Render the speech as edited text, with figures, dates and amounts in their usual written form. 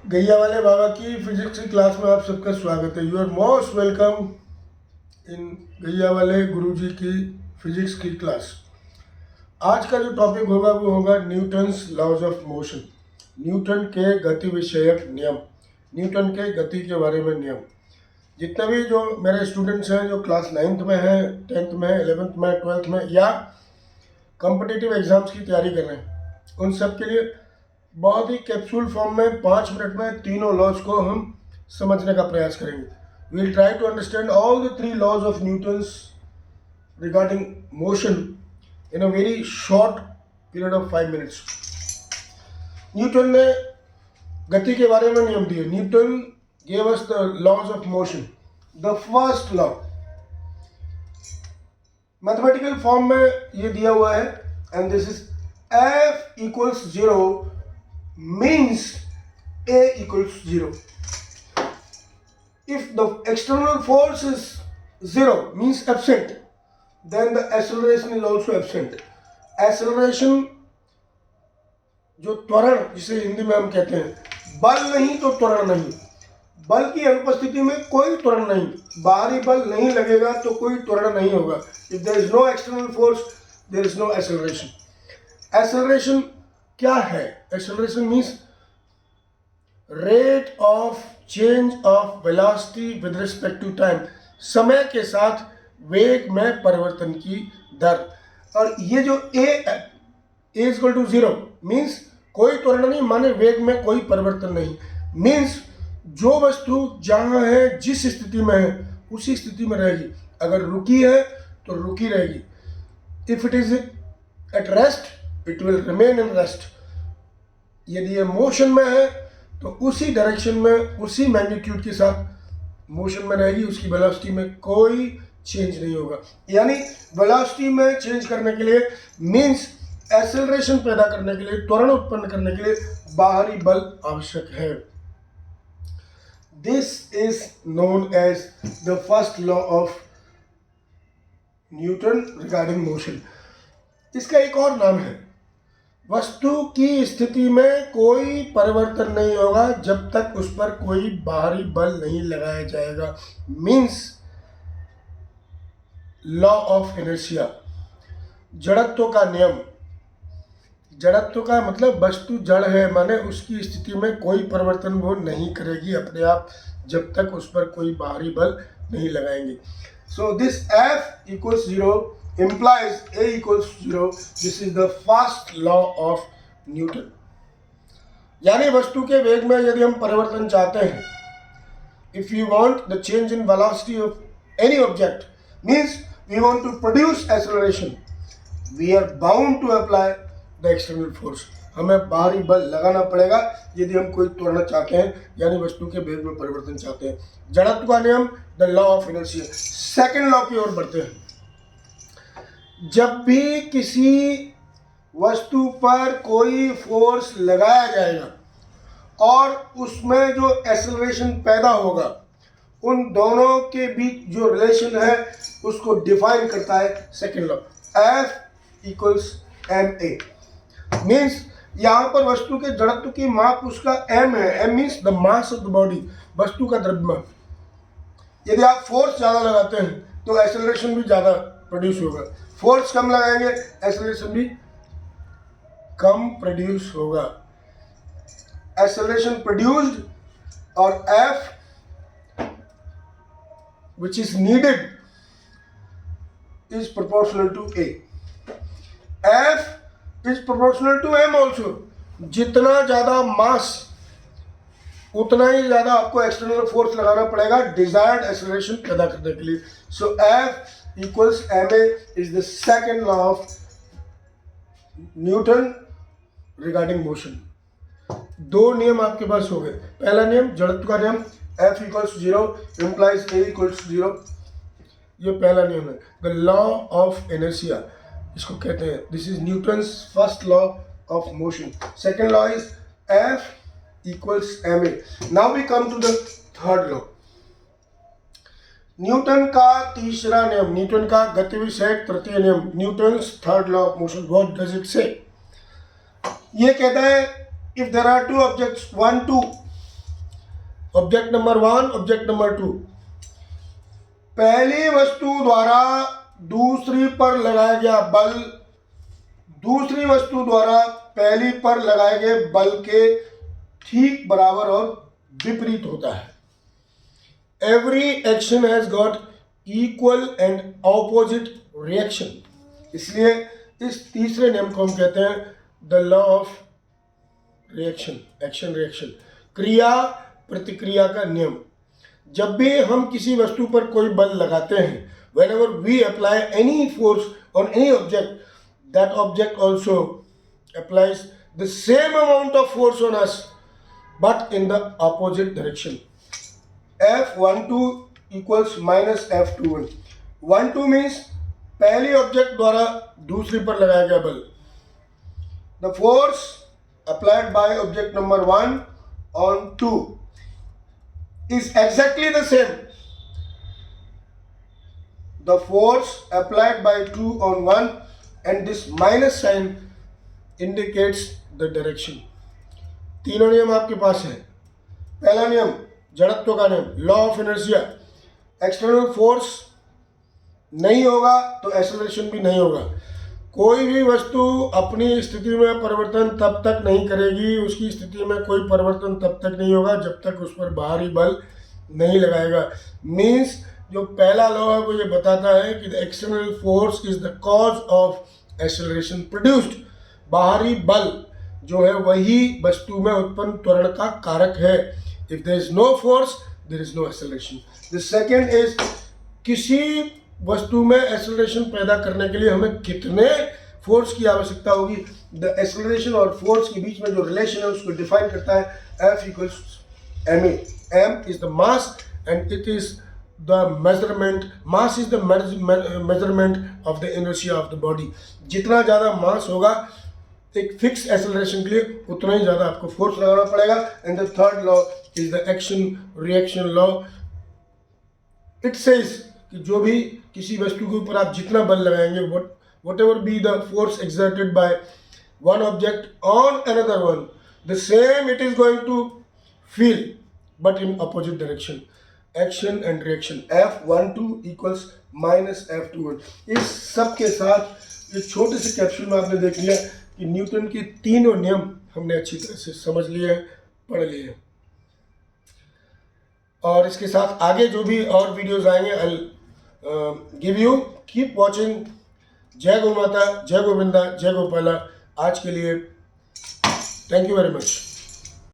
गैया वाले बाबा की फिजिक्स की क्लास में आप सबका स्वागत है। You are most welcome in गैया वाले गुरुजी की फिजिक्स की क्लास। आज का जो टॉपिक होगा वो होगा Newton's laws of motion, Newton के गति विषयक नियम, न्यूटन के गति के बारे में नियम। जितने भी जो मेरे स्टूडेंट्स हैं जो क्लास 9th में हैं, 10th में, 11th में, 12th में या कॉम्पिटिटिव एग्जाम्स की तैयारी कर रहे हैं, उन सब के लिए बहुत ही कैप्सूल फॉर्म में 5 मिनट में तीनों लॉज को हम समझने का प्रयास करेंगे। We will try to understand all the 3 laws of Newton's regarding motion in a very short period of 5 minutes. Newton ने गति के बारे में नियम दिए। Newton gave us the laws of motion. The first law mathematical form में ये दिया हुआ है, and this is F equals 0 means A equals 0. If the external force is 0 means absent, then the acceleration is also absent. Acceleration जो त्वरण जिसे हिंदी में हम कहते हैं, बल नहीं तो त्वरण नहीं, बल की अनुपस्थिति में कोई त्वरण नहीं, बाहरी बल नहीं लगेगा तो कोई त्वरण नहीं होगा। If there is no external force, there is no acceleration. Acceleration क्या है? Acceleration means rate of change of velocity with respect to time, समय के साथ वेग में परिवर्तन की दर। और ये जो a is equal to 0 means कोई त्वरण नहीं, माने वेग में कोई परिवर्तन नहीं, means जो वस्तु जहाँ है, जिस स्थिति में है उसी स्थिति में रहेगी। अगर रुकी है तो रुकी रहेगी। If it is at rest, it will remain in rest. यदि ये मोशन में है तो उसी डायरेक्शन में, उसी मैग्नीट्यूड के साथ मोशन में रहेगी, उसकी वेलोसिटी में कोई चेंज नहीं होगा। यानी वेलोसिटी में चेंज करने के लिए मीन्स एक्सेलरेशन पैदा करने के लिए, त्वरण उत्पन्न करने के लिए बाहरी बल आवश्यक है। This is known as the first law of Newton regarding motion. इसका एक और नाम है, वस्तु की स्थिति में कोई परिवर्तन नहीं होगा जब तक उस पर कोई बाहरी बल नहीं लगाया जाएगा। मीन्स लॉ ऑफ इनर्शिया, जड़त्व का नियम। जड़त्व का मतलब वस्तु जड़ है, माने उसकी स्थिति में कोई परिवर्तन वो नहीं करेगी अपने आप जब तक उस पर कोई बाहरी बल नहीं लगाएंगे। So this F equals 0 implies A equals 0. This is the first law of Newton. यानी वस्तु के वेग में यदि हम परिवर्तन चाहते हैं, if you want the change in velocity of any object, means we want to produce acceleration, we are bound to apply the external force. हमें बाहरी बल लगाना पड़ेगा यदि हम कोई त्वरण चाहते हैं, यानी वस्तु के वेग में परिवर्तन चाहते हैं। जड़त्व का नियम, the law of inertia. Second law की ओर बढ़ते हैं। जब भी किसी वस्तु पर कोई फोर्स लगाया जाएगा और उसमें जो एक्सेलरेशन पैदा होगा, उन दोनों के बीच जो रिलेशन है उसको डिफाइन करता है second law, F equals ma। Means यहाँ पर वस्तु के जड़त्व की माप उसका m है। m means the mass of the body, वस्तु का द्रव्यमान। यदि आप फोर्स ज़्यादा लगाते हैं तो एक्सेलरेशन भी ज़्यादा प्रोड्यूस होगा, फोर्स कम लगाएंगे एक्सेलरेशन भी कम प्रोड्यूस होगा। एक्सेलरेशन प्रोड्यूस्ड और F which is needed is proportional to A. F is proportional to M also. जितना ज़्यादा मास उतना ही ज़्यादा आपको एक्सटर्नल फोर्स लगाना पड़ेगा डिजायर्ड एक्सेलरेशन पैदा करने के लिए। सो F equals ma is the second law of Newton regarding motion. दो नियम आपके पास हो गए। पहला नियम जड़त्व का नियम, F equals 0 implies A equals 0, ये पहला नियम है। द लॉ ऑफ इनर्शिया इसको कहते हैं। This is Newton's first law of motion. Second law is F equals ma. Now we come to the third law. Newton का तीसरा नियम, न्यूटन का गति विषयक तृतीय नियम, Newton's third law of motion. What does it say? ये कहता है if there are two objects 1 2 object number 1, object number 2। पहली वस्तु द्वारा दूसरी पर लगाया गया बल दूसरी वस्तु द्वारा पहली पर लगाए गए बल के ठीक बराबर और विपरीत होता है। Every action has got equal and opposite reaction. इसलिए इस तीसरे नियम को हम कहते हैं the law of reaction, action reaction, क्रिया प्रतिक्रिया का नियम। जब भी हम किसी वस्तु पर कोई बल लगाते हैं, whenever we apply any force on any object, that object also applies the same amount of force on us but in the opposite direction. F12 equals minus F21. 12 means पहली ऑब्जेक्ट द्वारा दूसरी पर लगाया गया बल। The force applied by object number 1 on 2 is exactly the same. The force applied by 2 on 1 and this minus sign indicates the direction. तीनों नियम आपके पास है। पहला नियम जड़त्व का नियम, law of inertia. External force नहीं होगा तो एक्सेलरेशन भी नहीं होगा। कोई भी वस्तु अपनी स्थिति में परिवर्तन तब तक नहीं करेगी, उसकी स्थिति में कोई परिवर्तन तब तक नहीं होगा जब तक उस पर बाहरी बल नहीं लगाएगा। मीन्स जो पहला लॉ है वो ये बताता है कि the external force is the cause of acceleration produced. बाहरी बल जो है वही वस्तु में उत्पन्न त्वरण का कारक है। If there is no force there is no acceleration. The second is किसी वस्तु में एक्सेलरेशन पैदा करने के लिए हमें कितने फोर्स की आवश्यकता होगी। द एक्सेलरेशन और फोर्स के बीच में जो रिलेशन है उसको डिफाइन करता है F equals ma। m is the mass and it is the measurement, mass is the measurement of the inertia of the body. जितना ज़्यादा मास होगा एक फिक्स एक्सेलरेशन के लिए उतना ही ज़्यादा आपको फोर्स लगाना पड़ेगा। And the third law is the action reaction law. It says कि जो भी किसी वस्तु के ऊपर आप जितना बल लगाएंगे, whatever be the force exerted by one object on another one, the same it is going to feel but in opposite direction. Action and reaction F12 equals minus F21। इस सब के साथ एक छोटे से कैप्सूल में आपने देख लिया कि न्यूटन के तीनों नियम हमने अच्छी तरह से समझ लिए हैं, पढ़ लिए हैं। और इसके साथ आगे जो भी और वीडियोस आएंगे I give you. Keep watching. जय गौ माता, जय गोविंदा, जय गोपाला। आज के लिए थैंक यू वेरी मच।